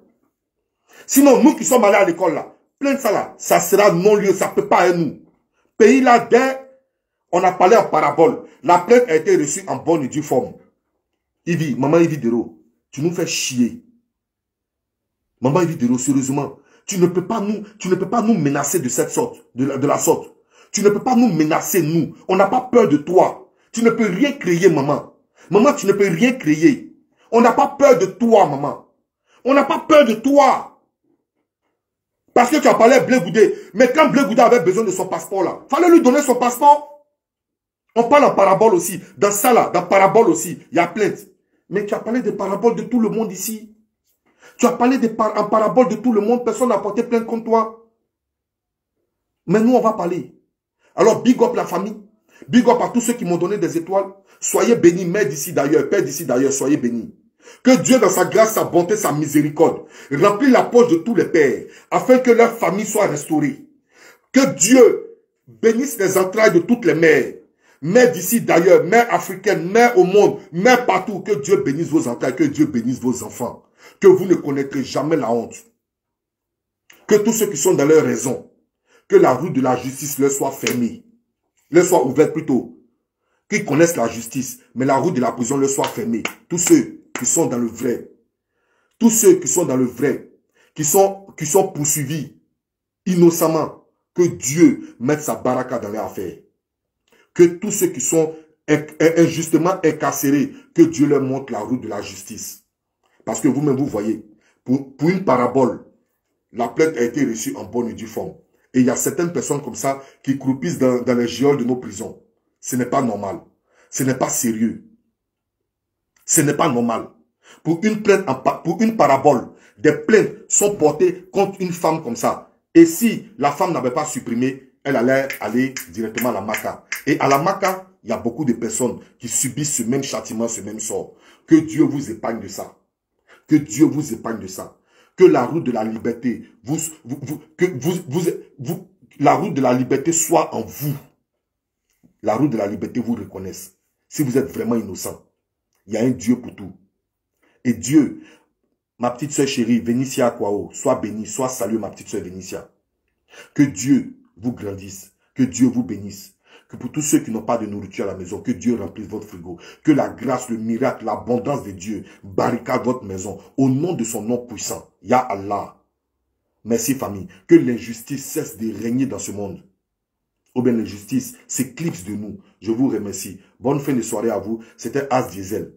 Sinon, nous qui sommes allés à l'école là, plainte ça là, ça sera non-lieu, ça ne peut pas être nous. Pays là, on a parlé en parabole. La plainte a été reçue en bonne et due forme. Ivi, maman Ividero, tu nous fais chier. Maman Ividero, sérieusement, tu ne peux pas nous menacer de cette sorte, de la sorte. Tu ne peux pas nous menacer, nous. On n'a pas peur de toi. Tu ne peux rien créer, maman. Maman, tu ne peux rien créer. On n'a pas peur de toi, maman. On n'a pas peur de toi. Parce que tu as parlé à Blé Goudé. Mais quand Blé Goudé avait besoin de son passeport là, fallait lui donner son passeport. On parle en parabole aussi. Dans ça là, dans parabole aussi, il y a plainte. Mais tu as parlé de parabole de tout le monde ici. Tu as parlé en parabole de tout le monde. Personne n'a porté plainte contre toi. Mais nous, on va parler. Alors, big up la famille. Big up à tous ceux qui m'ont donné des étoiles. Soyez bénis, mère d'ici d'ailleurs, père d'ici d'ailleurs, soyez bénis. Que Dieu, dans sa grâce, sa bonté, sa miséricorde, remplisse la poche de tous les pères, afin que leur famille soit restaurée. Que Dieu bénisse les entrailles de toutes les mères. Mères d'ici d'ailleurs, mères africaines, mères au monde, mères partout. Que Dieu bénisse vos entrailles, que Dieu bénisse vos enfants. Que vous ne connaîtrez jamais la honte. Que tous ceux qui sont dans leur raison, que la route de la justice leur soit fermée. Leur soit ouverte plutôt. Qu'ils connaissent la justice, mais la route de la prison leur soit fermée. Tous ceux qui sont dans le vrai. Tous ceux qui sont dans le vrai. Qui sont poursuivis innocemment. Que Dieu mette sa baraka dans leur affaire. Que tous ceux qui sont injustement incarcérés, que Dieu leur montre la route de la justice. Parce que vous-même, vous voyez, pour une parabole, la plainte a été reçue en bonne et due forme. Et il y a certaines personnes comme ça qui croupissent dans les geôles de nos prisons. Ce n'est pas normal. Ce n'est pas sérieux. Ce n'est pas normal. Pour une plainte, pour une parabole, des plaintes sont portées contre une femme comme ça. Et si la femme n'avait pas supprimé, elle allait aller directement à la Maka. Et à la Maka, il y a beaucoup de personnes qui subissent ce même châtiment, ce même sort. Que Dieu vous épargne de ça. Que Dieu vous épargne de ça. Que la route de la liberté, la route de la liberté soit en vous. La route de la liberté vous reconnaisse. Si vous êtes vraiment innocent, il y a un Dieu pour tout. Et Dieu, ma petite soeur chérie, Vénitia Kwao, sois bénie, sois saluée ma petite soeur Vénitia. Que Dieu vous grandisse, que Dieu vous bénisse. Que pour tous ceux qui n'ont pas de nourriture à la maison, que Dieu remplisse votre frigo. Que la grâce, le miracle, l'abondance de Dieu barricade votre maison. Au nom de son nom puissant. Ya Allah. Merci famille. Que l'injustice cesse de régner dans ce monde. Ou bien l'injustice s'éclipse de nous. Je vous remercie. Bonne fin de soirée à vous. C'était As Diesel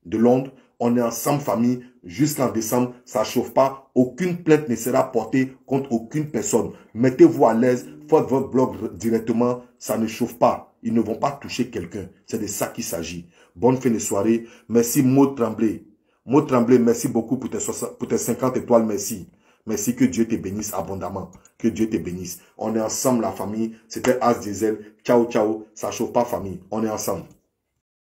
de Londres. On est ensemble famille jusqu'en décembre. Ça ne chauffe pas. Aucune plainte ne sera portée contre aucune personne. Mettez-vous à l'aise. Faites votre blog directement. Ça ne chauffe pas. Ils ne vont pas toucher quelqu'un. C'est de ça qu'il s'agit. Bonne fin de soirée. Merci Maud Tremblay. Maud Tremblay, merci beaucoup pour tes 50 étoiles. Merci. Merci, que Dieu te bénisse abondamment. Que Dieu te bénisse. On est ensemble la famille. C'était As Diesel. Ciao, ciao. Ça chauffe pas famille. On est ensemble.